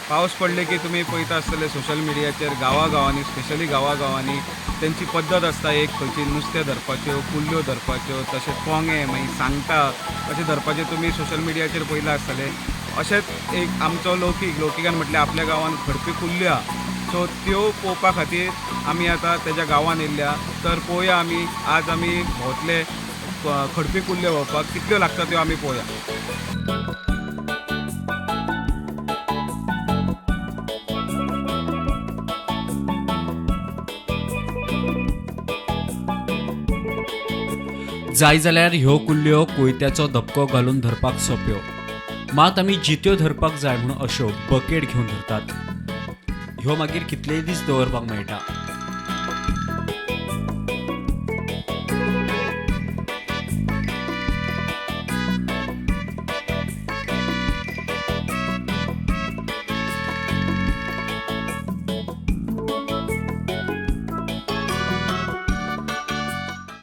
पावस पडले की तुम्ही पळयता आसतले सोशल मिडियाचेर गांवांनी स्पेशली गांवांनी त्यांची पद्दत आसता एक खंयची नुस्तें धरपाच्यो, कुल्ल्यो धरपाच्यो, तशेंच पोंगे मागीर सांगटा अशें धरपाचें तुमी सोशल मिडियाचेर पळयलां आसतलें. अशेंच एक आमचो लौकिकान म्हटल्यार आपल्या गांवांत खडपी कुल्ल्यो आहा. सो त्यो पळोवपा खातीर आमी आतां तेज्या गांवांत येयल्ल्या. तर पळोवया आज आमी भोंवतले खडपी कुल्ल्यो भोंवपाक कितल्यो लागता त्यो आमी पळोवया. जाय जाल्यार ह्यो कुल्ल्यो कोयत्याचो धपको घालून धरपाक सोंप्यो, मात आमी जित्यो धरपाक जाय म्हणून अश्यो बकेट घेवन धरतात. ह्यो मागीर कितलेय दीस दवरपाक मेळटा.